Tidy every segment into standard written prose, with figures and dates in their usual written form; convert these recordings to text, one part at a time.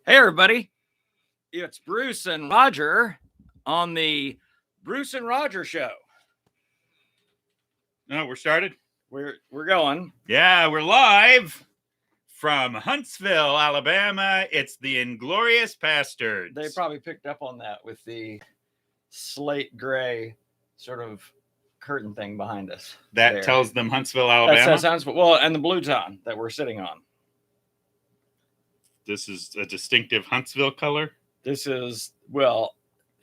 Hey, everybody. It's Bruce and Roger on the Bruce and Roger Show. No, we're started. We're going. Yeah, we're live from Huntsville, Alabama. It's the Inglorious Pastords. They probably picked up on that with the slate gray sort of curtain thing behind us. That there. tells them Huntsville, Alabama. That sounds well, and the blue ton that we're sitting on. This is a distinctive Huntsville color. This is, well,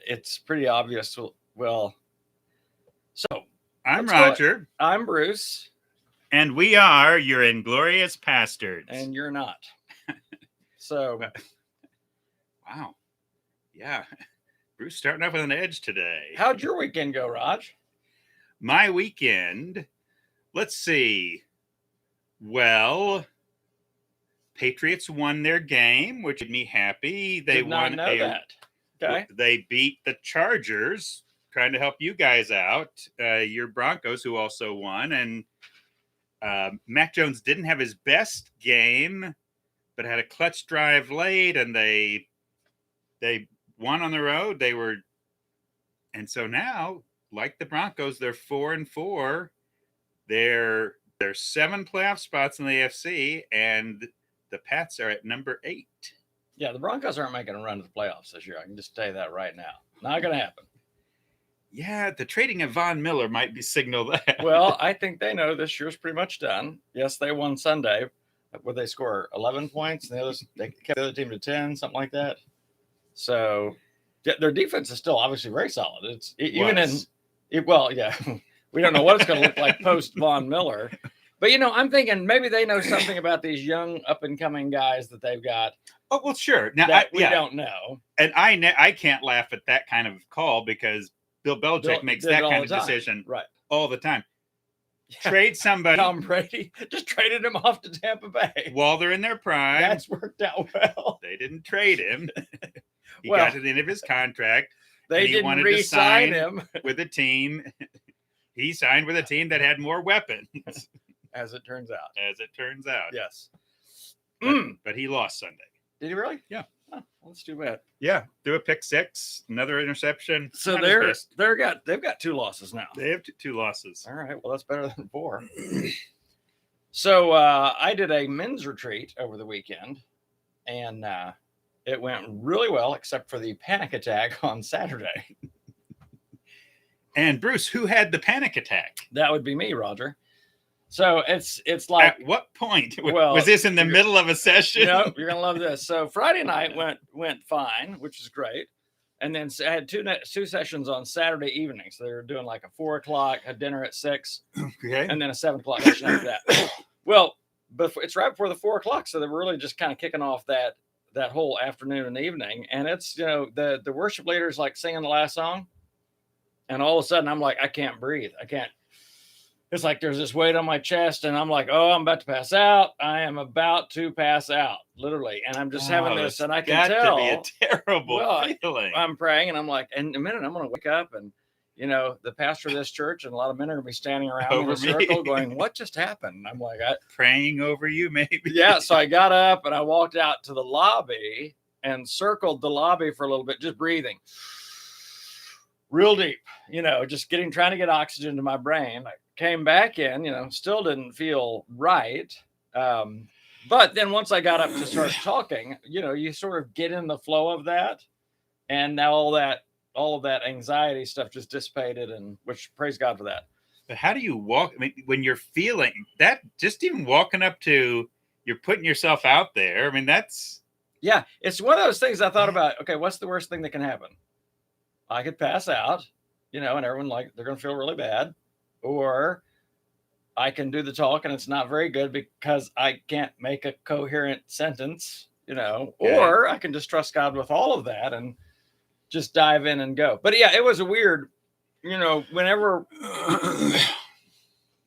it's pretty obvious. Well, so I'm Roger. I'm Bruce. And we are your Inglorious Pastords. And you're not. So. Wow. Yeah. Bruce starting off with an edge today. How'd your weekend go, Raj? My weekend, let's see. Well, Patriots won their game, which made me happy. They Did not know that. Okay. They beat the Chargers, trying to help you guys out. Your Broncos, who also won, and Mac Jones didn't have his best game, but had a clutch drive late, and they won on the road. And so now, like the Broncos, they're 4-4. There's 7 playoff spots in the AFC, and the Pats are at number 8. Yeah, the Broncos aren't making a run to the playoffs this year. I can just tell you that right now. Not going to happen. Yeah, the trading of Von Miller might be signal that. Well, I think they know this year's pretty much done. Yes, they won Sunday. Would they score 11 points? And they kept the other team to 10, something like that. So their defense is still obviously very solid. Well, yeah, we don't know what it's going to look like post Von Miller. But, I'm thinking maybe they know something about these young up-and-coming guys that they've got. Oh, well, sure. Now, we don't know. And I can't laugh at that kind of call because Bill Belichick makes that kind of decision all the time. Yeah. Trade somebody. Tom Brady just traded him off to Tampa Bay. While they're in their prime. That's worked out well. They didn't trade him. He got to the end of his contract. They didn't re-sign him with a team. He signed with a team that had more weapons. As it turns out. Yes. But he lost Sunday. Did he really? Yeah. Oh, well, that's too bad. Yeah. Threw a pick 6, another interception. So they've got 2 losses now. They have 2 losses. All right. Well, that's better than 4. So I did a men's retreat over the weekend, and it went really well, except for the panic attack on Saturday. And Bruce, who had the panic attack? That would be me, Roger. So it's like, at what point was this in the middle of a session? No, you're gonna love this. So Friday night went fine, which is great, and then I had two sessions on Saturday evening. So they were doing like a 4:00, a dinner at 6, okay, and then a 7:00 session after that. Well, but it's right before the 4:00, so they were really just kind of kicking off that whole afternoon and evening. And it's the worship leader's like singing the last song, and all of a sudden I'm like, I can't breathe. I can't. It's like there's this weight on my chest, and I'm like, oh, I'm about to pass out. I am about to pass out, literally. And I'm just having this, and I can tell. Got to be a terrible feeling. I'm praying, and I'm like, in a minute, I'm going to wake up, and, the pastor of this church and a lot of men are going to be standing around in a circle going, what just happened? And I'm like, praying over you, maybe? Yeah, so I got up, and I walked out to the lobby and circled the lobby for a little bit, just breathing. Real deep, just trying to get oxygen to my brain. I came back in, still didn't feel right. But then once I got up to start talking, you sort of get in the flow of that. And now all of that anxiety stuff just dissipated, and which praise God for that. But how do you walk? I mean, when you're feeling that, just even walking up to, you're putting yourself out there. I mean, that's. Yeah, it's one of those things I thought about. Okay, what's the worst thing that can happen? I could pass out, and everyone they're going to feel really bad, or I can do the talk and it's not very good because I can't make a coherent sentence, or I can just trust God with all of that and just dive in and go. But yeah, it was a weird, whenever,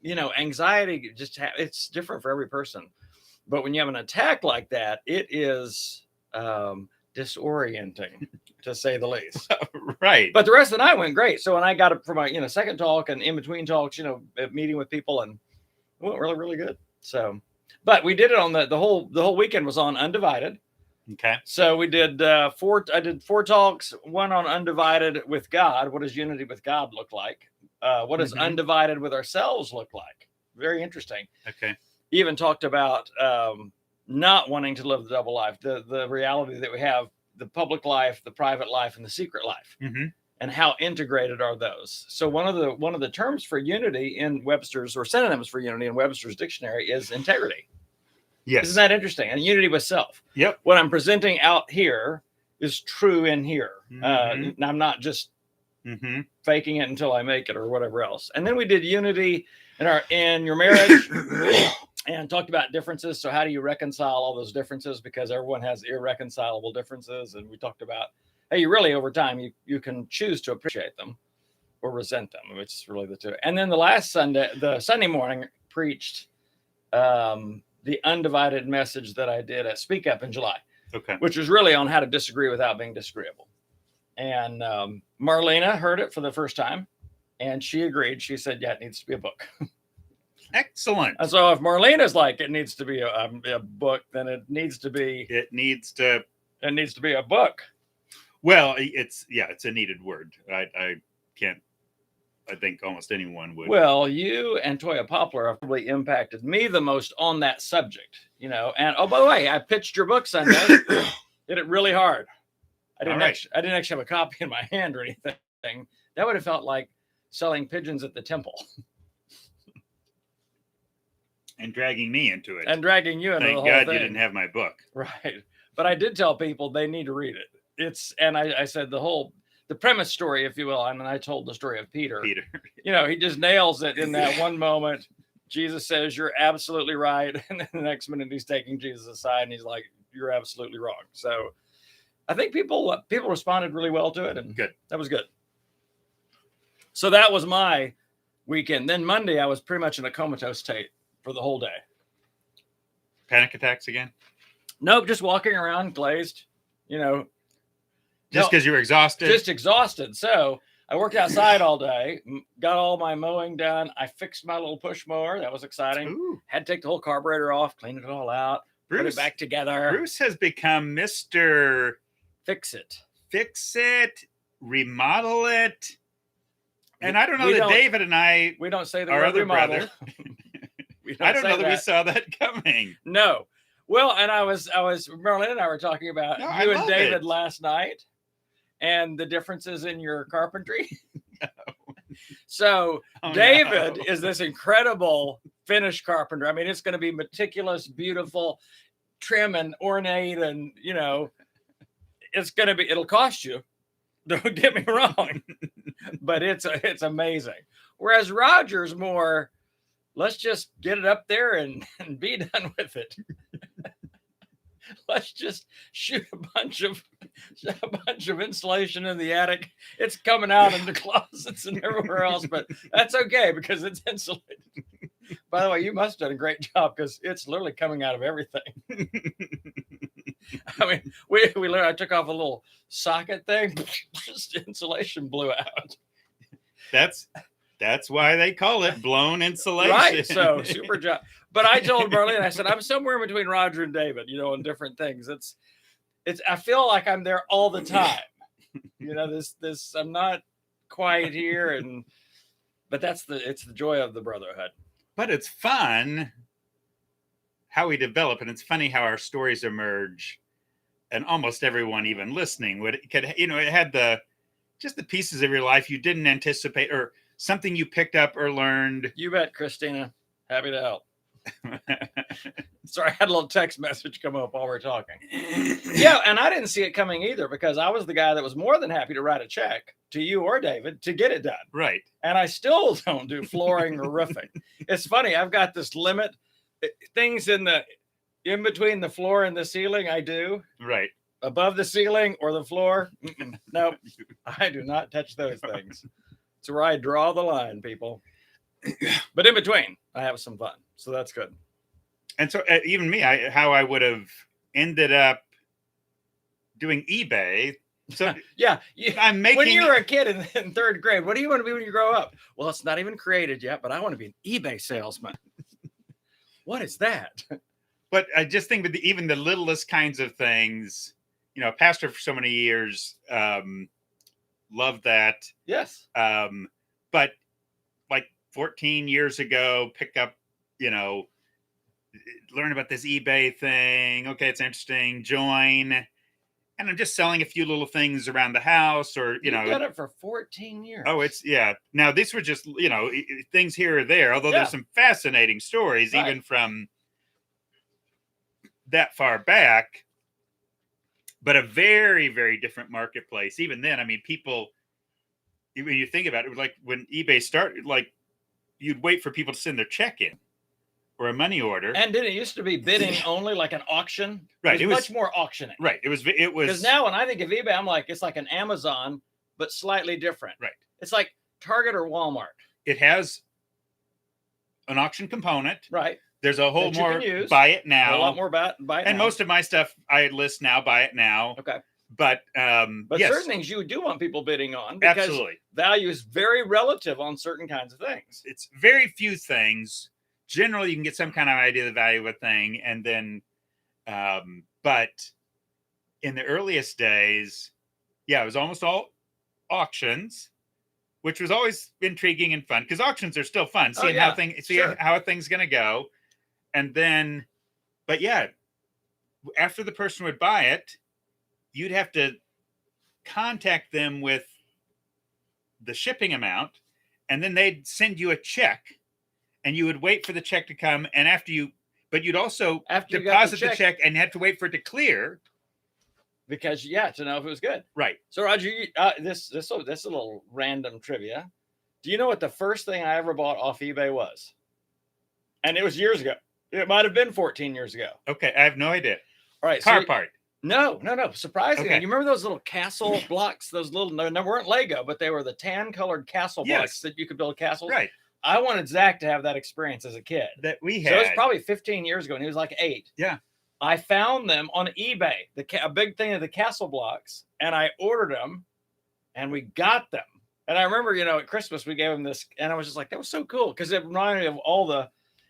anxiety it's different for every person. But when you have an attack like that, it is disorienting, to say the least. Right. But the rest of the night went great. So when I got up for my, second talk and in between talks, meeting with people, and it went really, really good. So, but we did it on the whole weekend was on Undivided. Okay. So we did I did 4 talks, one on undivided with God. What does unity with God look like? What does undivided with ourselves look like? Very interesting. Okay. Even talked about not wanting to live the double life, the reality that we have, the public life, the private life, and the secret life, and how integrated are those. So one of the terms for unity in Webster's, or synonyms for unity in Webster's dictionary, is integrity. Yes. Isn't that interesting? And unity with self. Yep. What I'm presenting out here is true in here. I'm not just faking it until I make it or whatever else. And then we did unity in your marriage and talked about differences. So how do you reconcile all those differences? Because everyone has irreconcilable differences. And we talked about, hey, you really, over time, you can choose to appreciate them or resent them, which is really the two. And then the Sunday morning, preached the undivided message that I did at Speak Up in July, which was really on how to disagree without being disagreeable. And Marlena heard it for the first time, and she agreed. She said, yeah, it needs to be a book. Excellent. And so if Marlena's like, it needs to be a book, then it needs to be a book. Well, it's a needed word. I can't. I think almost anyone would. Well, you and Toya Poplar have probably impacted me the most on that subject, And oh, by the way, I pitched your book Sunday. Did it really hard. I didn't actually have a copy in my hand or anything. That would have felt like selling pigeons at the temple. And dragging me into it. And dragging you into the whole thing. Thank God you didn't have my book. Right. But I did tell people they need to read it. I said the premise story, if you will, and I told the story of Peter. He just nails it in that one moment. Jesus says, you're absolutely right. And then the next minute he's taking Jesus aside and he's like, you're absolutely wrong. So I think people responded really well to it. And good. That was good. So that was my weekend. Then Monday, I was pretty much in a comatose state for the whole day. Panic attacks again? Nope. Just walking around glazed, Just because you were exhausted? Just exhausted. So I worked outside all day, got all my mowing done. I fixed my little push mower. That was exciting. Ooh. Had to take the whole carburetor off, clean it all out, put it back together. Bruce has become Mr. Fix it, remodel it. And I don't know that David and I, we don't say the our word other remodel. brother, I don't know that we saw that coming. No. Well, and Marilyn and I were talking about you and David last night and the differences in your carpentry. No. So David is this incredible finished carpenter. I mean, it's going to be meticulous, beautiful, trim and ornate. And, it'll cost you. Don't get me wrong, but it's amazing. Whereas Roger's more, let's just get it up there and be done with it. Let's just shoot a bunch of insulation in the attic. It's coming out in the closets and everywhere else, but that's okay because it's insulated. By the way, you must have done a great job because it's literally coming out of everything. I mean, I took off a little socket thing, just insulation blew out. That's why they call it blown insulation. Right. So super job. But I told Marlene, I said, I'm somewhere between Roger and David, on different things. I feel like I'm there all the time. I'm not quiet here. But it's the joy of the brotherhood. But it's fun how we develop. And it's funny how our stories emerge. And almost everyone even listening it had the pieces of your life you didn't anticipate or something you picked up or learned. You bet, Christina. Happy to help. Sorry, I had a little text message come up while we're talking. Yeah, and I didn't see it coming either because I was the guy that was more than happy to write a check to you or David to get it done. Right. And I still don't do flooring or roofing. It's funny. I've got this limit. Things in between the floor and the ceiling, I do. Right. Above the ceiling or the floor, nope. I do not touch those things. It's where I draw the line, people. But in between, I have some fun. So that's good. And so even me, how I would have ended up doing eBay. So yeah, when you were a kid in third grade, what do you want to be when you grow up? Well, it's not even created yet, but I want to be an eBay salesman. What is that? But I just think with even the littlest kinds of things, pastor for so many years, loved that. Yes. But like 14 years ago, pick up, learn about this eBay thing. Okay, it's interesting. Join. And I'm just selling a few little things around the house, or You've done it for 14 years. Oh, yeah. Now these were just things here or there. Although there's some fascinating stories, even from that far back. But a very, very different marketplace. Even then, I mean, people. When you think about it, like when eBay started, like you'd wait for people to send their check in or a money order. And then it used to be bidding only, like an auction. Right. It was much more auctioning. Right. It was because now when I think of eBay, I'm like, it's like an Amazon, but slightly different. Right. It's like Target or Walmart. It has an auction component. Right. There's a whole more buy it now. A lot more buy it and now. Most of my stuff I list now, buy it now. Okay. But yes. Certain things you do want people bidding on, because absolutely value is very relative on certain kinds of things. It's very few things. Generally, you can get some kind of idea of the value of a thing, and then, but in the earliest days, it was almost all auctions, which was always intriguing and fun because auctions are still fun, seeing how a thing's going to go, and then, but after the person would buy it, you'd have to contact them with the shipping amount, and then they'd send you a check. And you would wait for the check to come, and but you'd also deposit the check and had to wait for it to clear, because to know if it was good. Right. So Roger, this is a little random trivia. Do you know what the first thing I ever bought off eBay was? And it was years ago. It might have been 14 years ago. Okay, I have no idea. All right, car part. No. Surprisingly, okay. You remember those little castle blocks? Those little, they weren't Lego, but they were the tan-colored castle blocks that you could build castles. Right. I wanted Zach to have that experience as a kid. That we had. So it was probably 15 years ago, and he was like 8. Yeah. I found them on eBay, a big thing of the castle blocks, and I ordered them, and we got them. And I remember, at Christmas, we gave him this, and I was just like, that was so cool, because it reminded me of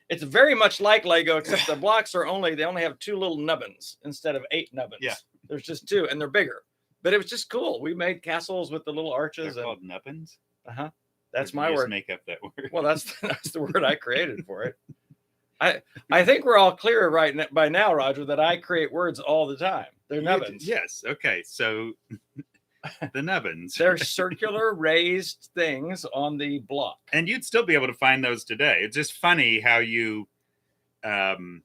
it's very much like Lego, except the blocks they only have 2 little nubbins instead of 8 nubbins. Yeah. There's just 2, and they're bigger. But it was just cool. We made castles with the little arches. They're called nubbins? Uh-huh. That's my word. Make up that word. Well, that's the word I created for it. I think we're all clear by now, Roger, that I create words all the time. They're nubbins. Yes. Okay. So the nubbins. They're circular raised things on the block. And you'd still be able to find those today. It's just funny how you totally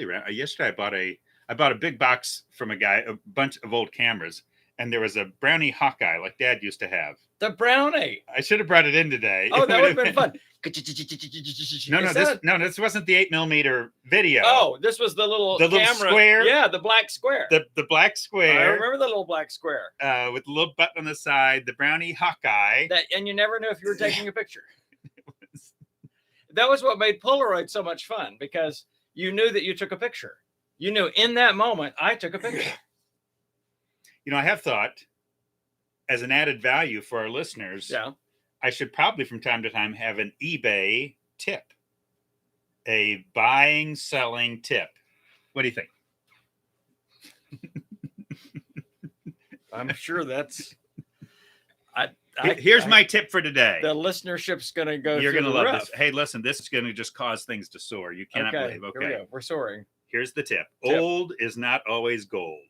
right. Yesterday I bought a big box from a guy, a bunch of old cameras. And there was a Brownie Hawkeye like Dad used to have. The Brownie. I should have brought it in today. Oh, that would have been fun. This wasn't the 8mm video. Oh, this was the little camera. Square. Yeah, the black square. The black square. I remember the little black square. With the little button on the side, the Brownie Hawkeye. And you never knew if you were taking a picture. That was what made Polaroid so much fun, because you knew that you took a picture. You knew in that moment, I took a picture. I have thought, as an added value for our listeners, I should probably from time to time have an eBay tip, a buying, selling tip. What do you think? I'm sure that's. Here's my tip for today. The listenership's going to go. You're going to love this. Hey, listen, this is going to just cause things to soar. You cannot believe. Okay, here we go. We're soaring. Here's the tip. Old is not always gold.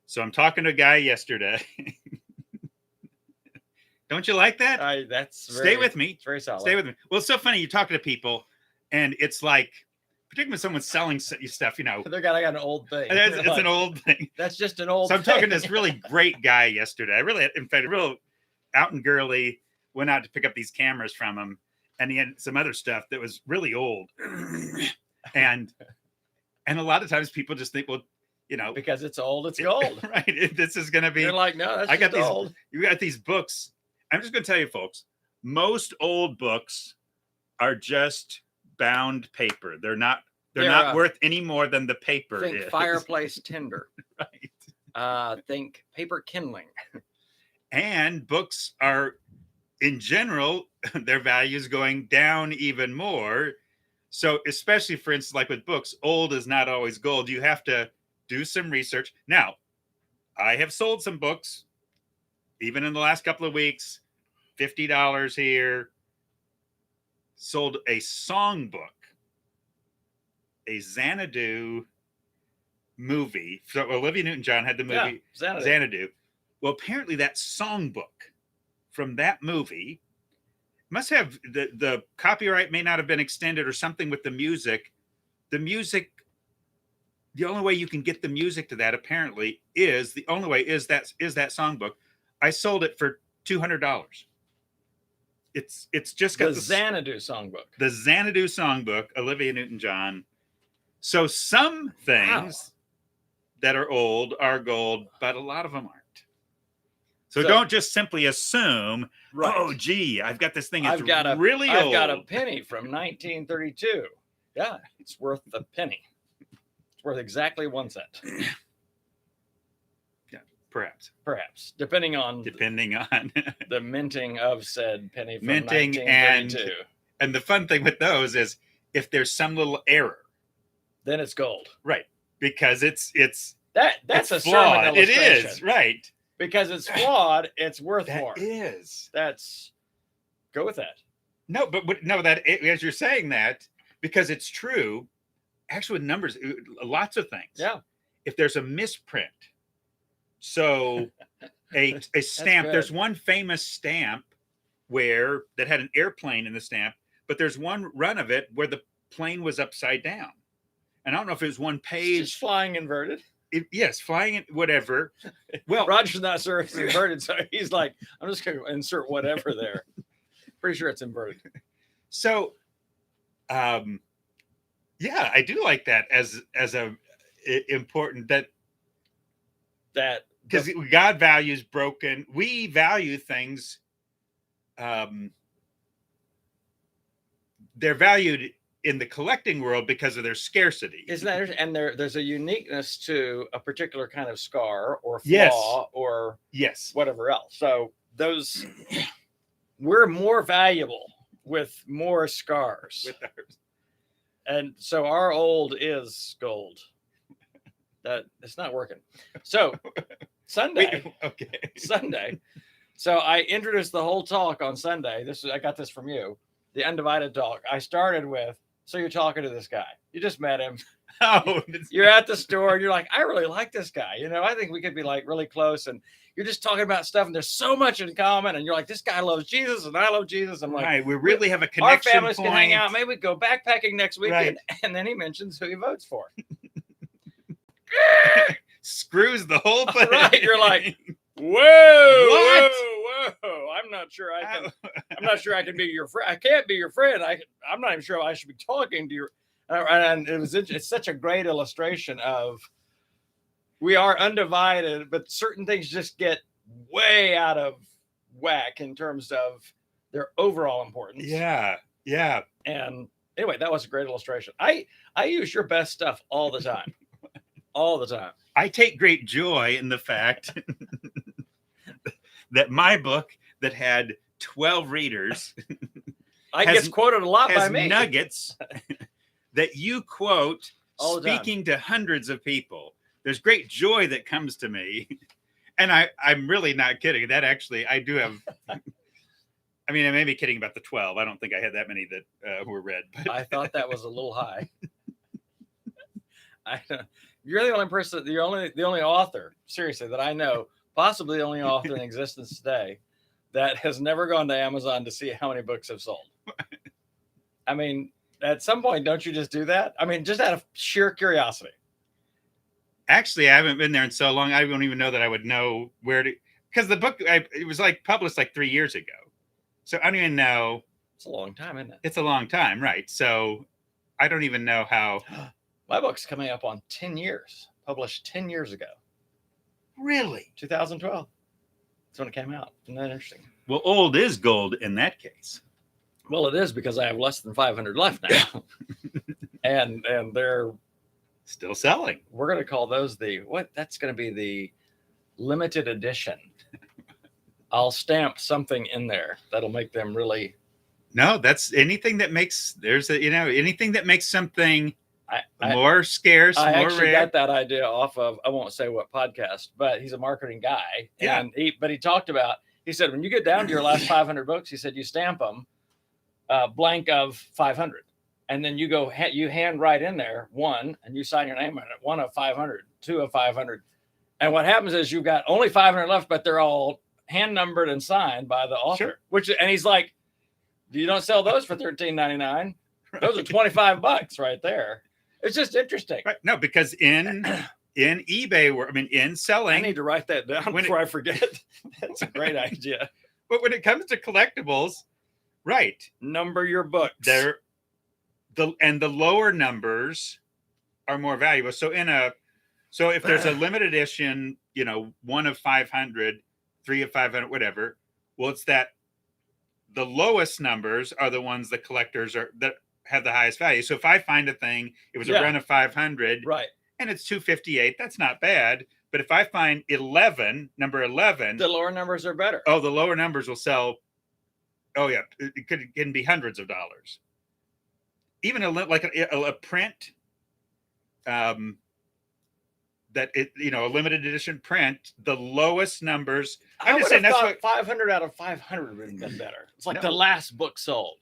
So I'm talking to a guy yesterday. Don't you like that? Stay with me. It's very solid. Stay with me. Well, it's so funny. You're talking to people, and it's like, particularly when someone's selling stuff, I got an old thing. It's an old thing. That's just an old thing. So I'm talking to this really great guy yesterday. In fact, real out and girly, went out to pick up these cameras from him, and he had some other stuff that was really old. and a lot of times people just think, well, because it's old, it's gold. Right. This is going to be. You're like, no, that's just old. You got these books. I'm just going to tell you, folks, most old books are just bound paper. They're not worth any more than the paper think is. Fireplace tinder. Right. Think paper kindling. And books are, in general, their value is going down even more. So especially, for instance, like with books, old is not always gold. You have to do some research. Now, I have sold some books, even in the last couple of weeks, $50 here. Sold a songbook, a Xanadu movie. So Olivia Newton-John had the movie Xanadu. Well, apparently that songbook from that movie must have the copyright may not have been extended or something with the music. The music, the only way you can get the music to that apparently is that songbook. I sold it for $200. It's just got the Xanadu songbook. The Xanadu songbook, Olivia Newton-John. So some things that are old are gold, but a lot of them aren't. So don't just simply assume, oh, gee, I've got this thing. It's really old. I've got a penny from 1932. Yeah, it's worth a penny. It's worth exactly 1 cent. Yeah, perhaps. Depending on the minting of said penny from 1932. And the fun thing with those is if there's some little error, then it's gold. Right. Because that's a flawed. sermon It illustration. is, right. Because it's flawed, it's worth more. Go with that. No, but as you're saying that, because it's true, actually with numbers, lots of things. Yeah. If there's a misprint, so a stamp, there's one famous stamp that had an airplane in the stamp, but there's one run of it where the plane was upside down. And I don't know if it was one page. It's just flying inverted. Yes, flying it, whatever. Well, Roger's not sure it's inverted, so he's like, I'm just going to insert whatever there. Pretty sure it's inverted. So, yeah, I do like that as a important that because God values broken. We value things. They're valued in the collecting world because of their scarcity. Isn't that interesting? And there's a uniqueness to a particular kind of scar or flaw or whatever else. So we're more valuable with more scars. With ours. And so our old is gold. That it's not working. So Sunday. Sunday. So I introduced the whole talk on Sunday. I got this from you. The undivided talk. I started with, so you're talking to this guy. You just met him. Oh, you're at the store and you're like, I really like this guy. I think we could be like really close. And you're just talking about stuff and there's so much in common. And you're like, this guy loves Jesus and I love Jesus. I'm like, right, we really have a connection. Our families can hang out. Maybe we go backpacking next weekend. Right. And then he mentions who he votes for. Screws the whole thing. Right. You're like, whoa. I'm not sure I can be your friend. I can't be your friend. I'm not even sure I should be talking to you. And it's such a great illustration of we are undivided, but certain things just get way out of whack in terms of their overall importance. Yeah. Yeah. And anyway, that was a great illustration. I use your best stuff all the time. All the time. I take great joy in the fact that my book that had 12 readers gets quoted a lot by me. Nuggets that you quote speaking to hundreds of people. There's great joy that comes to me. And I'm really not kidding. That actually, I do have. I mean, I may be kidding about the 12. I don't think I had that many that were read. But I thought that was a little high. You're the only person, the only author, seriously, that I know, possibly the only author in existence today that has never gone to Amazon to see how many books have sold. I mean, at some point, don't you just do that? I mean, just out of sheer curiosity. Actually, I haven't been there in so long. I don't even know that I would know where to, because the book, it was like published like 3 years ago. So I don't even know. It's a long time, isn't it? It's a long time, right? So I don't even know how. My book's coming up on 10 years, published 10 years ago. Really? 2012. That's when it came out. Isn't that interesting? Well, old is gold in that case. Well, it is because I have less than 500 left now. and they're still selling. We're going to call those that's going to be the limited edition. I'll stamp something in there that'll make them really No, that's anything that makes anything that makes something I more scarce, I more actually rare. got that idea off of, I won't say what podcast, but he's a marketing guy. Yeah. And he talked about, he said, when you get down to your last 500 books, he said, you stamp them blank of 500. And then you go, you hand write in there 1 and you sign your name on it, 1 of 500, 2 of 500. And what happens is you've got only 500 left, but they're all hand numbered and signed by the author. Sure. And he's like, you don't sell those for $13.99. Those are $25 right there. It's just interesting. Right. No, because in eBay, in selling, I need to write that down before I forget. That's a great idea. But when it comes to collectibles, right, number your books. The lower numbers are more valuable. So if there's a limited edition, 1 of 500, 3 of 500, whatever. Well, it's that the lowest numbers are the ones that collectors that have the highest value. So if I find a thing, it was a run of 500, right, and it's 258, that's not bad. But if I find number 11, the lower numbers are better. Oh, the lower numbers will sell. Oh yeah, it can be hundreds of dollars. Even a print, a limited edition print, the lowest numbers. I would have thought 500 out of 500 would have been better. It's like the last book sold.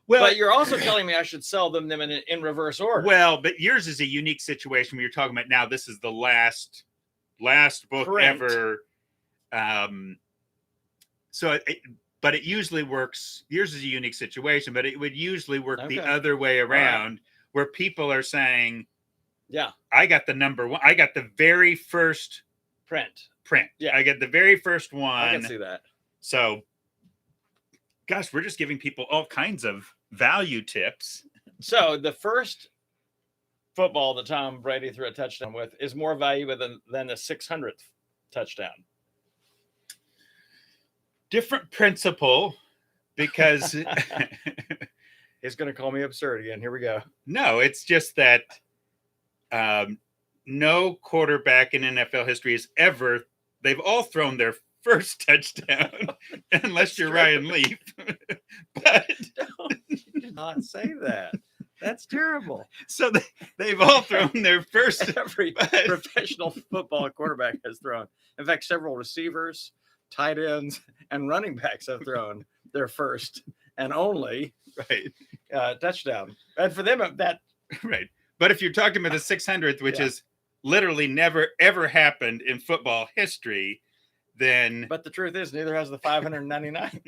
Well, but you're also telling me I should sell them in reverse order. Well, but yours is a unique situation when you're talking about now. This is the last book ever. But it usually works. Yours is a unique situation, but it would usually work the other way around, where people are saying, "Yeah, I got the number 1. I got the very first print. Yeah, I get the very first one. I can see that. So, gosh, we're just giving people all kinds of value tips. So the first football that Tom Brady threw a touchdown with is more valuable than the 600th touchdown. Different principle, because he's going to call me absurd again. Here we go. No, it's just that no quarterback in NFL history has ever. They've all thrown their first touchdown, unless you're Ryan Leaf. But do not say that. That's terrible. So they've all thrown their first. Every professional football quarterback has thrown. In fact, several receivers, tight ends, and running backs have thrown their first and only touchdown. And for them, that right. But if you're talking about the 600th, which is literally never ever happened in football history, then. But the truth is, neither has the 599.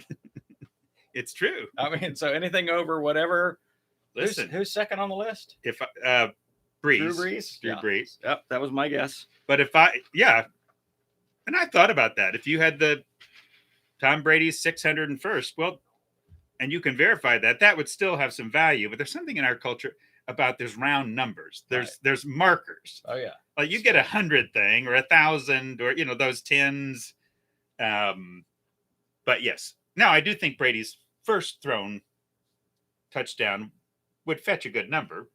It's true. I mean, so anything over whatever. Listen, who's second on the list? If Brees. Drew Brees. Yep, that was my guess. But and I thought about that. If you had the Tom Brady's 601st, well, and you can verify that would still have some value. But there's something in our culture about there's round numbers. There's markers. Oh yeah. Like you get 100 thing or 1,000 or those tens. But yes, now I do think Brady's first thrown touchdown would fetch a good number.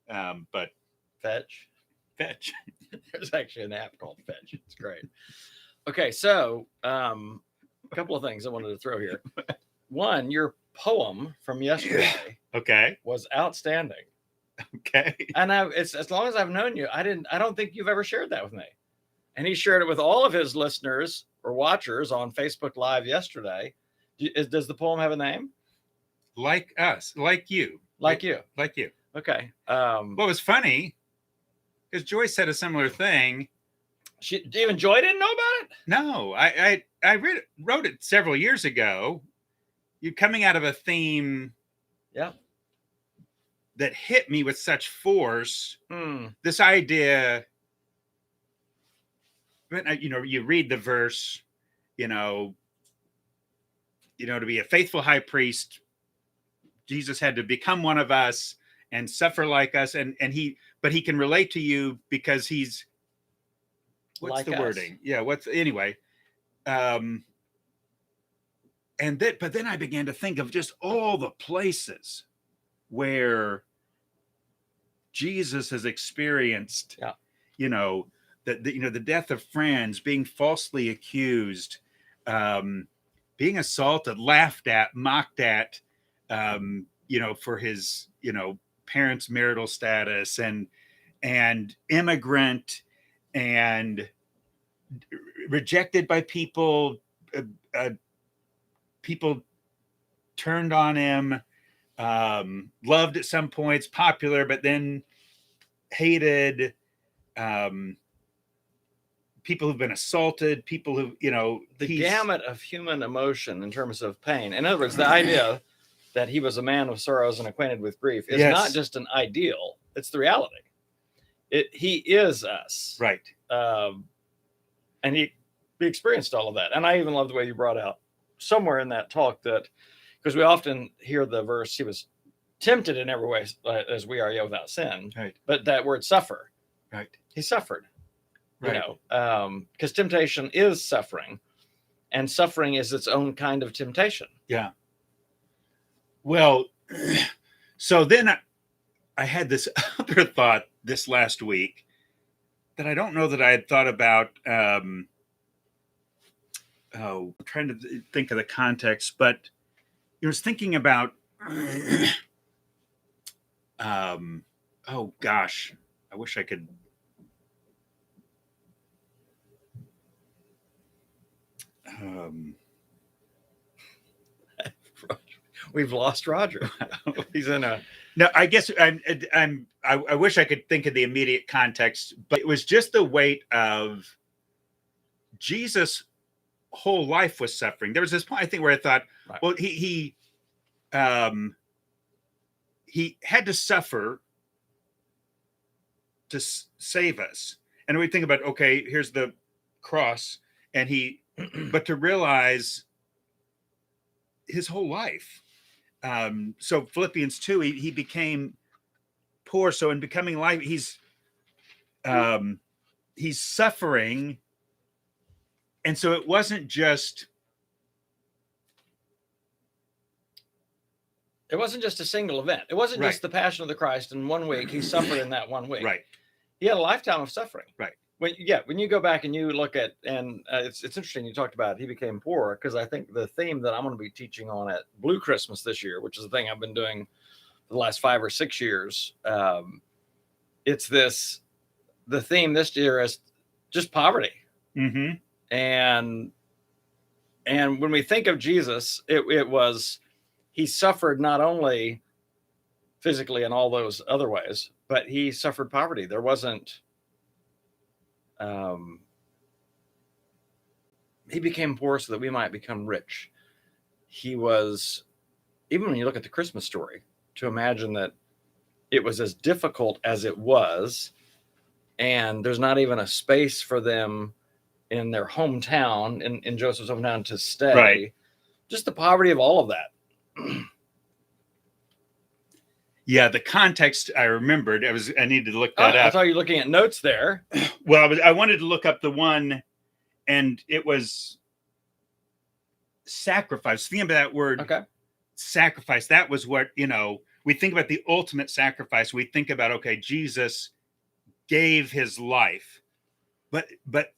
But fetch. There's actually an app called Fetch. It's great. Okay, so a couple of things I wanted to throw here. One, your poem from yesterday was outstanding. Okay. And it's as long as I've known you, I don't think you've ever shared that with me. And he shared it with all of his listeners or watchers on Facebook Live yesterday. Does the poem have a name? Like us, like you. Like you. Okay. What was funny, because Joyce said a similar thing. Even Joy didn't know about it? No, I wrote it several years ago. You're coming out of a theme that hit me with such force. This idea, you read the verse, to be a faithful high priest, Jesus had to become one of us and suffer like us. But he can relate to you because he's, what's like the us. wording? Yeah. Anyway. But then I began to think of just all the places where Jesus has experienced, the death of friends, being falsely accused, being assaulted, laughed at, mocked at, for his, parents' marital status and immigrant and rejected by people, people turned on him, loved at some points, popular, but then hated, people who've been assaulted, people who, the gamut of human emotion in terms of pain. In other words, the idea that he was a man of sorrows and acquainted with grief is not just an ideal, it's the reality. He is us. Right. And he experienced all of that. And I even love the way you brought out somewhere in that talk that, because we often hear the verse, he was tempted in every way as we are, yet without sin. Right. But that word suffer. Right. He suffered. Right. Because temptation is suffering, and suffering is its own kind of temptation. Yeah. Well, so then I had this other thought this last week that I don't know that I had thought about. I'm trying to think of the context, but I was thinking about, oh gosh, I wish I could. We've lost Roger. He's in a. No, I guess I wish I could think of the immediate context, but it was just the weight of Jesus' whole life was suffering. There was this point, I think, where I thought, right, well, he had to suffer to save us. And we think about, okay, here's the cross, and but to realize his whole life. So Philippians 2, he became poor. So in becoming life, he's suffering. And so it wasn't just a single event. It wasn't just the Passion of the Christ in 1 week. He suffered in that 1 week. Right. He had a lifetime of suffering. Right. When you go back and you look at, and it's interesting you talked about he became poor, because I think the theme that I'm going to be teaching on at Blue Christmas this year, which is the thing I've been doing for the last 5 or 6 years, it's the theme this year is just poverty. Mm-hmm. And when we think of Jesus, it was, he suffered not only physically in all those other ways, but he suffered poverty. There wasn't, he became poor so that we might become rich. He was, even when you look at the Christmas story, to imagine that it was as difficult as it was, and there's not even a space for them in their hometown, in Joseph's hometown, to stay. Right. Just the poverty of all of that. Yeah, the context I remembered. I needed to look that up. I thought you were looking at notes there. Well, I wanted to look up the one, and it was sacrifice. Think about that word. Okay. Sacrifice. That was what, we think about the ultimate sacrifice. We think about, okay, Jesus gave his life. But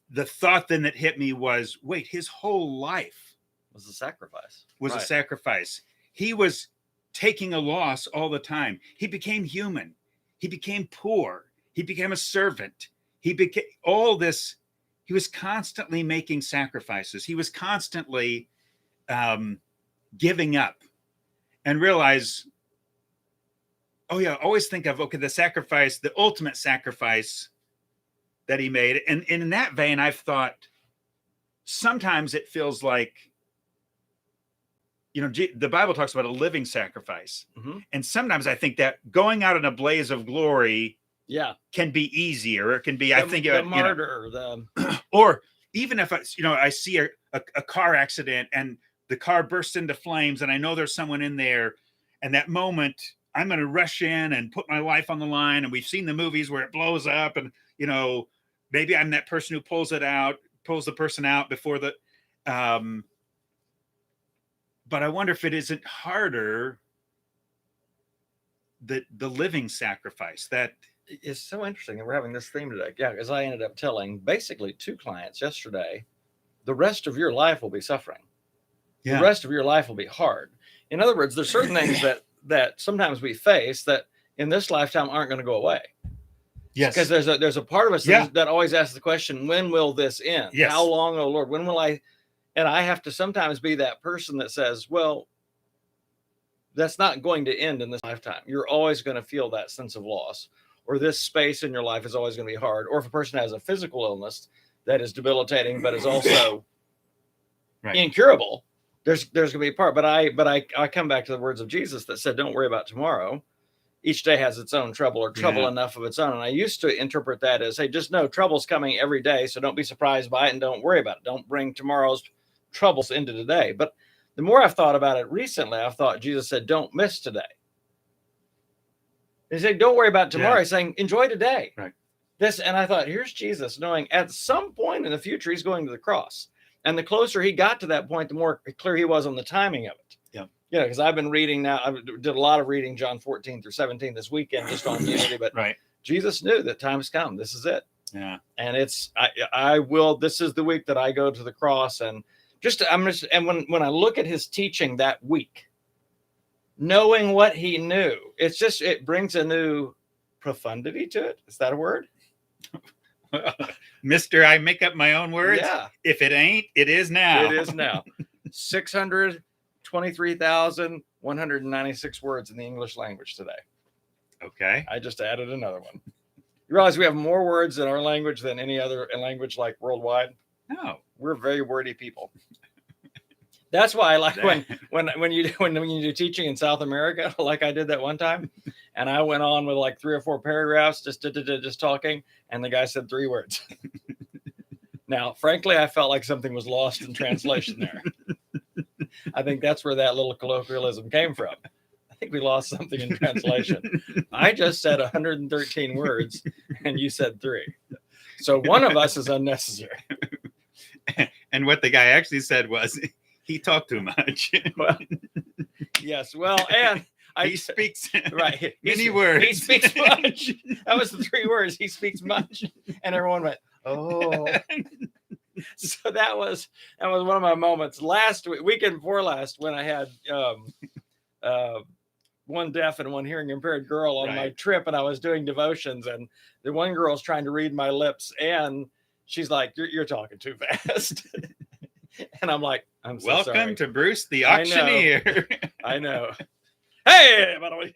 the thought then that hit me was, wait, his whole life was a sacrifice. A sacrifice. He was taking a loss all the time. He became human. He became poor. He became a servant. He became all this. He was constantly making sacrifices. He was constantly giving up, and realize, oh yeah, always think of, okay, the sacrifice, the ultimate sacrifice that he made. And in that vein, I've thought sometimes it feels like, the Bible talks about a living sacrifice. Mm-hmm. And sometimes I think that going out in a blaze of glory can be easier. It can be, the martyr, or even if I see a car accident and the car bursts into flames and I know there's someone in there, and that moment I'm going to rush in and put my life on the line. And we've seen the movies where it blows up, and, maybe I'm that person who pulls the person out before the, but I wonder if it isn't harder, the living sacrifice that is so interesting that we're having this theme today. Yeah, because I ended up telling basically 2 clients yesterday, the rest of your life will be suffering. Yeah. The rest of your life will be hard. In other words, there's certain things that sometimes we face that in this lifetime aren't going to go away. Yes. Because there's a part of us Yeah. that always asks the question, when will this end? Yes. How long, oh Lord, when will I? And I have to sometimes be that person that says, well, that's not going to end in this lifetime. You're always going to feel that sense of loss, or this space in your life is always going to be hard. Or if a person has a physical illness that is debilitating, but is also incurable, there's going to be a part. But I come back to the words of Jesus that said, don't worry about tomorrow. Each day has its own trouble, or trouble enough of its own. And I used to interpret that as, hey, just know trouble's coming every day. So don't be surprised by it and don't worry about it. Don't bring tomorrow's troubles into today. But the more I've thought about it recently, I've thought Jesus said, don't miss today. He said, don't worry about tomorrow. Yeah. He's saying, enjoy today. Right. And I thought, here's Jesus knowing at some point in the future, he's going to the cross. And the closer he got to that point, the more clear he was on the timing of it. Yeah. Yeah, because I've been reading now. I did a lot of reading John 14 through 17 this weekend just on unity. But Jesus knew that time has come. This is it. Yeah. And I will. This is the week that I go to the cross. And when I look at his teaching that week, knowing what he knew, it brings a new profundity to it. Is that a word? Mister, I make up my own words. Yeah. If it ain't, it is now. It is now. 623,196 words in the English language today. Okay. I just added another one. You realize we have more words in our language than any other language like worldwide? No. We're very wordy people. That's why I like when you do teaching in South America, like I did that one time, and I went on with like 3 or 4 paragraphs just talking, and the guy said 3 words. Now, frankly, I felt like something was lost in translation there. I think that's where that little colloquialism came from. I think we lost something in translation. I just said 113 words, and you said 3. So one of us is unnecessary. And what the guy actually said was, he talked too much. Well, yes. Well, and he speaks right. many words. He speaks much. That was the 3 words. He speaks much, and everyone went, "Oh." So that was one of my moments last weekend before last, when I had one deaf and one hearing impaired girl on my trip, and I was doing devotions, and the one girl's trying to read my lips, and she's like, "You're talking too fast." And I'm like, I'm so welcome sorry. To Bruce the auctioneer. I know. Hey, by the way,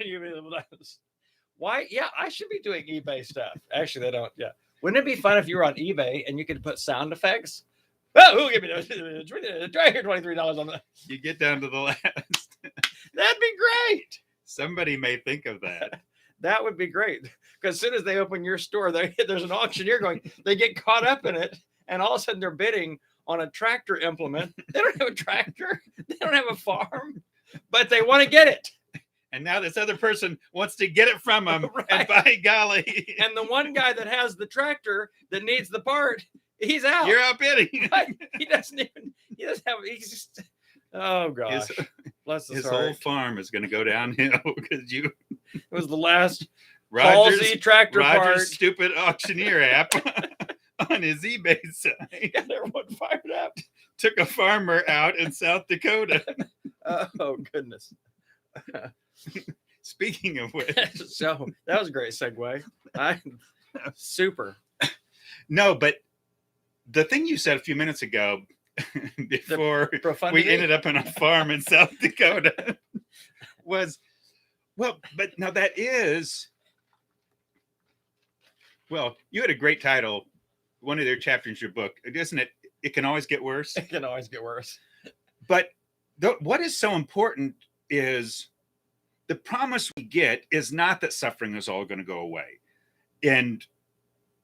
why? Yeah, I should be doing eBay stuff. Actually, they don't. Yeah. Wouldn't it be fun if you were on eBay and you could put sound effects? Oh, who give me those? Try here $23 on that. You get down to the last. That'd be great. Somebody may think of that. That would be great. Because as soon as they open your store, there's an auctioneer going, they get caught up in it, and all of a sudden they're bidding on a tractor implement. They don't have a tractor. They don't have a farm, but they want to get it. And now this other person wants to get it from them. Right. And by golly. And the one guy that has the tractor that needs the part, he's out. You're outbidding. He doesn't have, he's just, oh gosh. Bless his heart. Whole farm is going to go downhill because it was the last Halsey tractor part. Stupid auctioneer app on his eBay site. Got everyone fired up. Took a farmer out in South Dakota. Oh goodness. Speaking of which, so that was a great segue. Super. No, but the thing you said a few minutes ago, before we ended up on a farm in South Dakota, was, well, but now that is, well, you had a great title, one of their chapters in your book, isn't it? It can always get worse. It can always get worse. But what is so important is the promise we get is not that suffering is all going to go away. And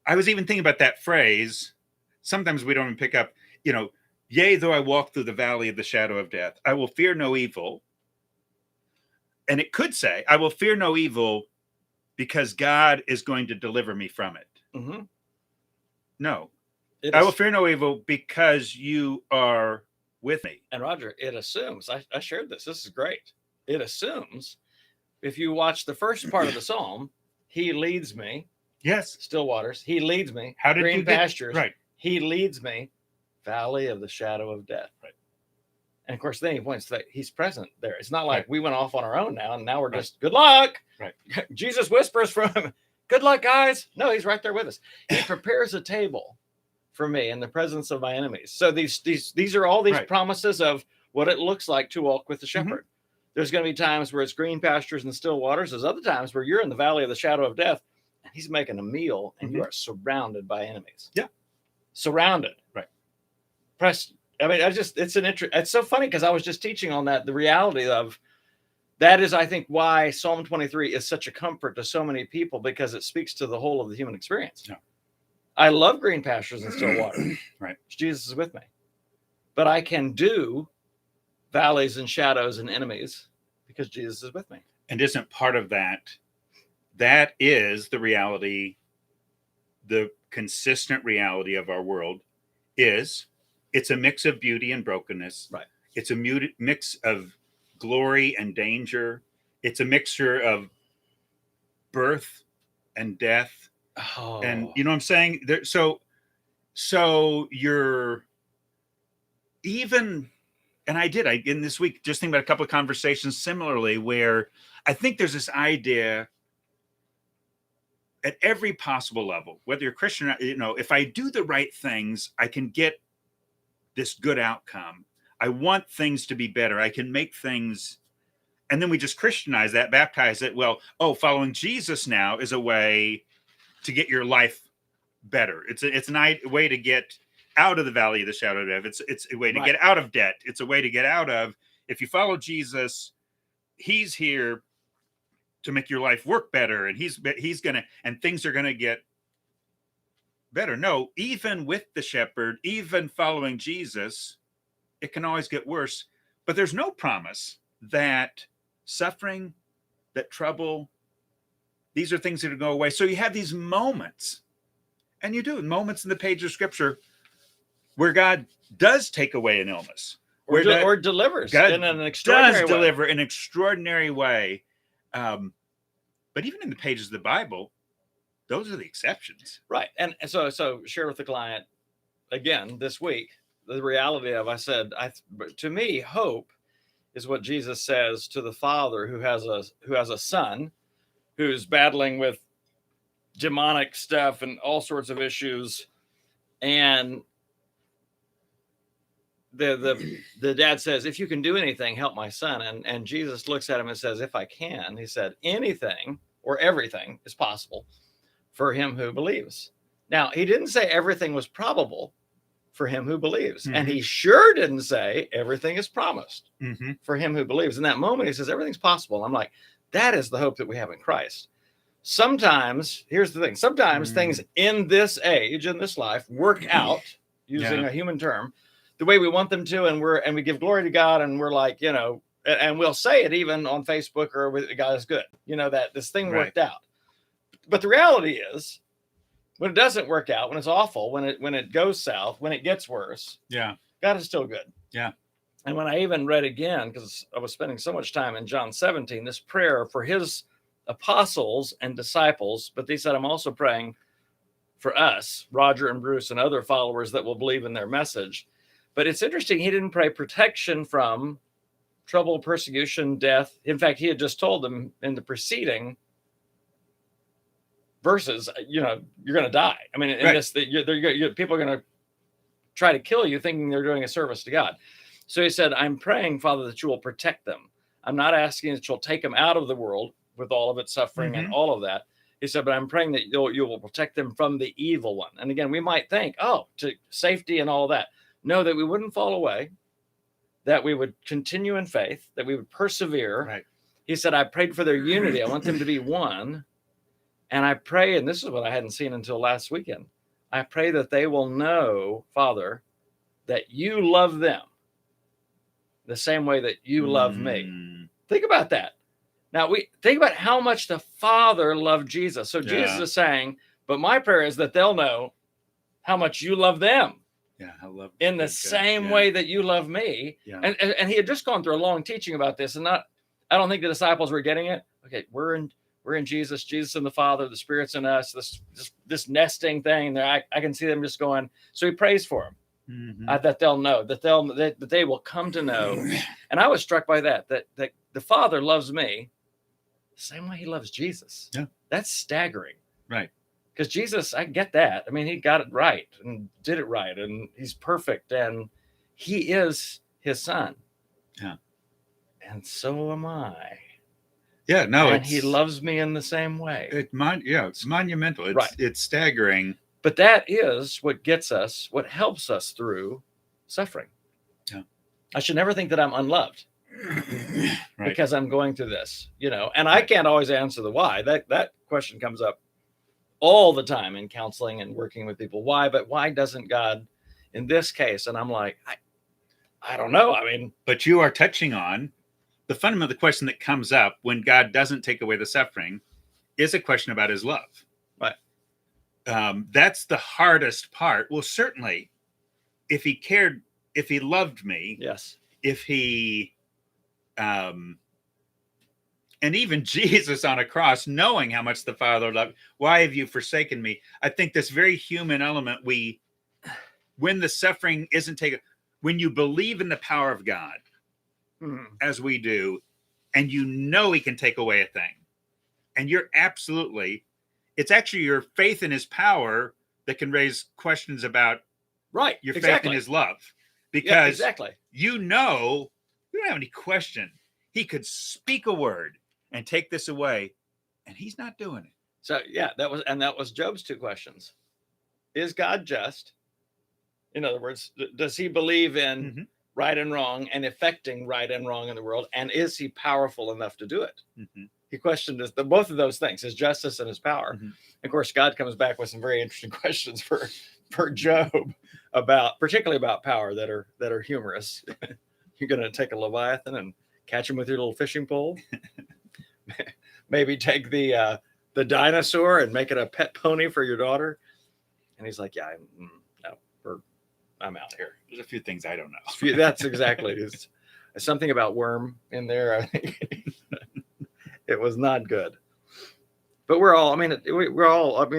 I was even thinking about that phrase. Sometimes we don't even pick up, yea, though I walk through the valley of the shadow of death, I will fear no evil. And it could say, I will fear no evil because God is going to deliver me from it. Mm-hmm. No, I will fear no evil because you are with me. And Roger, it assumes, I shared this. This is great. It assumes, if you watch the first part of the Psalm, he leads me. Yes. Still waters. He leads me. How did green pastures. Right. He leads me. Valley of the shadow of death. Right. And of course, then he points that he's present there. It's not like Right. we went off on our own now, and now we're Right. just good luck. Right. Jesus whispers from him, good luck, guys. No, he's right there with us. He prepares a table for me in the presence of my enemies. So these are all these Right. promises of what it looks like to walk with the shepherd. There's going to be times where it's green pastures and still waters. There's other times where you're in the valley of the shadow of death, and he's making a meal, and you are surrounded by enemies. Yeah. Surrounded. Right. Pressed. I mean, it's so funny because I was just teaching on that, the reality of that is, I think, why Psalm 23 is such a comfort to so many people, because it speaks to the whole of the human experience. Yeah. I love green pastures and still water. Right. Jesus is with me. But I can do valleys and shadows and enemies because Jesus is with me. And isn't part of that is the reality, the consistent reality of our world is it's a mix of beauty and brokenness. Right. It's a mix of glory and danger. It's a mixture of birth and death. Oh. And you know what I'm saying? So you're even, and I in this week, just think about a couple of conversations similarly, where I think there's this idea at every possible level, whether you're Christian or, if I do the right things, I can get this good outcome. I want things to be better. I can make things, and then we just Christianize that, baptize it. Well, following Jesus now is a way to get your life better. It's a way to get out of the valley of the shadow of death. It's a way to get out of debt. It's a way to get out of, if you follow Jesus, he's here to make your life work better, and he's gonna, and things are gonna get better. No, even with the shepherd, even following Jesus, it can always get worse. But there's no promise that suffering, that trouble, these are things that will go away. So you have these moments, and you do moments in the page of Scripture where God does take away an illness, or delivers God in an extraordinary does way. deliver in an extraordinary way. But even in the pages of the Bible, those are the exceptions. Right. And so share with the client again this week the reality of, I said, to me, hope is what Jesus says to the father who has a son who's battling with demonic stuff and all sorts of issues, and the dad says, if you can do anything, help my son. And Jesus looks at him and says, if I can, he said, anything or everything is possible for him who believes. Now, he didn't say everything was probable for him who believes. And he sure didn't say everything is promised for him who believes. In that moment, he says, everything's possible. I'm like, that is the hope that we have in Christ. Sometimes, here's the thing, sometimes things in this age, in this life, work out, using a human term, the way we want them to, and we give glory to God, and we're like, and we'll say it even on Facebook or with God is good, that this thing worked out. But the reality is, when it doesn't work out, when it's awful, when it goes south, when it gets worse, God is still good. Yeah. And when I even read again, because I was spending so much time in John 17, this prayer for his apostles and disciples, but they said, I'm also praying for us, Roger and Bruce and other followers that will believe in their message. But it's interesting, he didn't pray protection from trouble, persecution, death. In fact, he had just told them in the preceding verses, you're going to die. I mean, in this, people are going to try to kill you thinking they're doing a service to God. So he said, I'm praying, Father, that you will protect them. I'm not asking that you'll take them out of the world with all of its suffering and all of that. He said, but I'm praying that you will protect them from the evil one. And again, we might think, to safety and all that. No, that we wouldn't fall away, that we would continue in faith, that we would persevere. Right. He said, I prayed for their unity. I want them to be one. And I pray, and this is what I hadn't seen until last weekend, I pray that they will know, Father, that you love them the same way that you love me. Think about that. Now, we think about how much the Father loved Jesus. So Jesus is saying, but my prayer is that they'll know how much you love them. Yeah, I love in the same way that you love me. Yeah. And he had just gone through a long teaching about this, and I don't think the disciples were getting it. Okay, we're in Jesus and the Father, the Spirit's in us, this nesting thing there. I can see them just going. So he prays for him. that they'll know, that they will come to know. And I was struck by that the Father loves me the same way he loves Jesus. Yeah. That's staggering. Right. Because Jesus, I get that. I mean, he got it right and did it right, and he's perfect, and he is his son. Yeah. And so am I. Yeah, no, and he loves me in the same way. It's monumental. It's Right. It's staggering. But that is what gets us, what helps us through suffering. Yeah. I should never think that I'm unloved Right. because I'm going through this, and I can't always answer the why. That question comes up all the time in counseling and working with people. Why? But why doesn't God in this case? And I'm like, I don't know. I mean, but you are touching on the fundamental question that comes up when God doesn't take away the suffering is a question about his love. Right. That's the hardest part. Well, certainly, if he cared, if he loved me, yes. If he, and even Jesus on a cross, knowing how much the Father loved, why have you forsaken me? I think this very human element, when the suffering isn't taken, when you believe in the power of God, as we do, and he can take away a thing, and it's actually your faith in his power that can raise questions about your faith in his love, because you don't have any question he could speak a word and take this away, and he's not doing it. So that was Job's two questions. Is God just? In other words, does he believe in right and wrong and effecting right and wrong in the world? And is he powerful enough to do it? He questioned both of those things, his justice and his power. Of course, God comes back with some very interesting questions for Job particularly about power that are humorous. You're going to take a Leviathan and catch him with your little fishing pole. Maybe take the dinosaur and make it a pet pony for your daughter. And he's like, yeah, I'm out here. There's a few things I don't know. That's exactly. It's something about worm in there. I think it was not good. But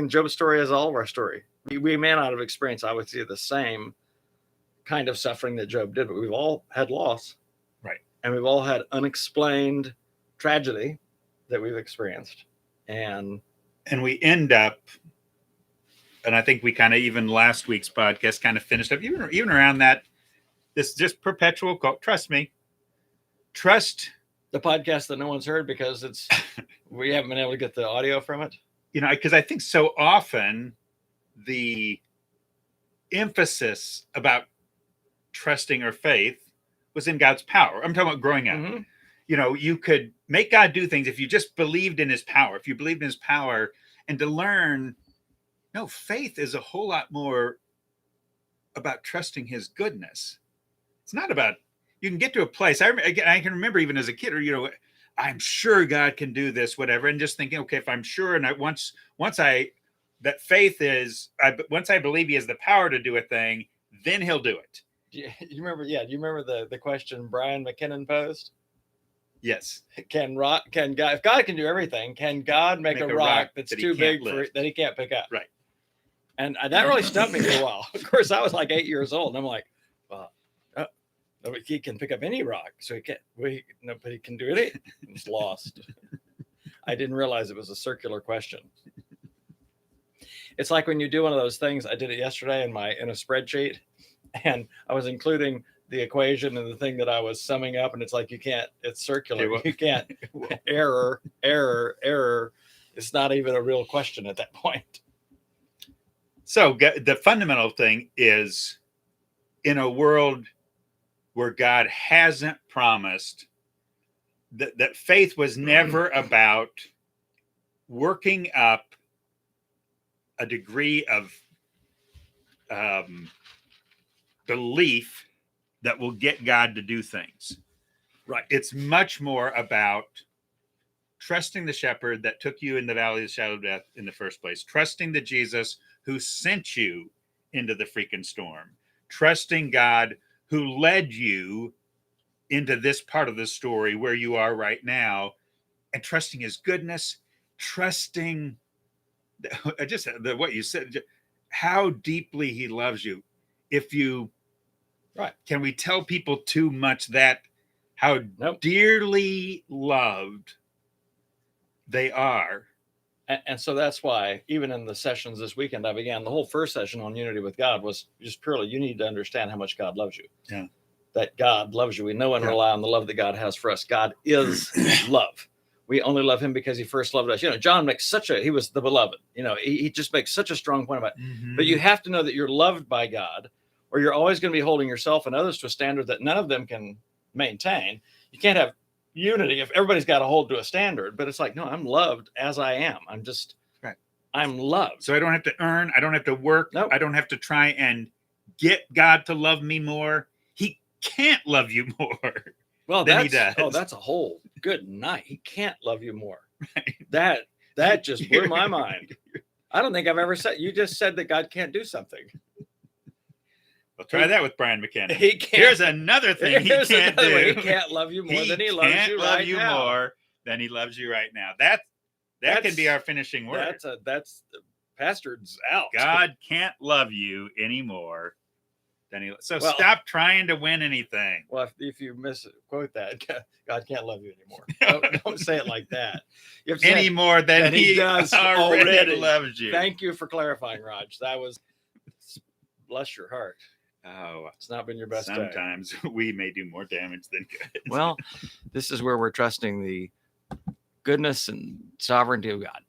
Job's story is all of our story. We may not have experienced, I would say, the same kind of suffering that Job did, but we've all had loss. Right. And we've all had unexplained tragedy that we've experienced. And we end up, and I think we kind of, even last week's podcast kind of finished up, even around that, this just perpetual call. Trust me. Trust the podcast that no one's heard because we haven't been able to get the audio from it. Because I think so often the emphasis about trusting or faith was in God's power. I'm talking about growing up. You could make God do things if you just believed in his power, and to learn, no, faith is a whole lot more about trusting his goodness. It's not about, you can get to a place. I can remember even as a kid, I'm sure God can do this, whatever. And just thinking, okay, if I'm sure, and once I believe he has the power to do a thing, then he'll do it. Do you remember the question Brian McKinnon posed? Yes. Can God, if God can do everything, can God make a rock that's too big that he can't pick up? Right. And that really stumped me for a while. Of course, I was like 8 years old, and I'm like, well, he can pick up any rock, so he can't. Nobody can do it. It's lost. I didn't realize it was a circular question. It's like when you do one of those things. I did it yesterday in a spreadsheet, and I was including the equation and the thing that I was summing up, and it's like, you can't. It's circular. You can't. Error. It's not even a real question at that point. So the fundamental thing is, in a world where God hasn't promised, that faith was never about working up a degree of belief that will get God to do things. Right. It's much more about trusting the shepherd that took you in the valley of the shadow of death in the first place, trusting the Jesus who sent you into the freaking storm, trusting God who led you into this part of the story where you are right now, and trusting his goodness, trusting what you said, how deeply he loves you. If you Right. Can we tell people too much that how Nope. dearly loved they are? And so that's why even in the sessions this weekend, I began the whole first session on unity with God was just purely, you need to understand how much God loves you. Yeah. That God loves you. We know and Yeah. rely on the love that God has for us. God is love. We only love him because he first loved us. John makes he was the beloved. He just makes such a strong point about it. Mhm. But you have to know that you're loved by God, or you're always going to be holding yourself and others to a standard that none of them can maintain. You can't have unity if everybody's got to hold to a standard. But it's like, no, I'm loved as I am. I'm loved. So I don't have to earn. I don't have to work. Nope. I don't have to try and get God to love me more. He can't love you more. Well, than he does. That's a whole good night. He can't love you more. Right. That just blew my mind. I don't think I've ever said. You just said that God can't do something. Well, try that with Brian McKenna. He can't. Here's another thing he can't do. He can't love you more than he loves you right now. More than he loves you right now. That can be our finishing word. That's Pastords out. God can't love you anymore than he. So stop trying to win anything. Well, if you misquote that, God can't love you anymore. Don't say it like that. You have to any more than he does already loves you. Thank you for clarifying, Raj. That was, bless your heart. Oh, it's not been your best day. Sometimes we may do more damage than good. Well, this is where we're trusting the goodness and sovereignty of God.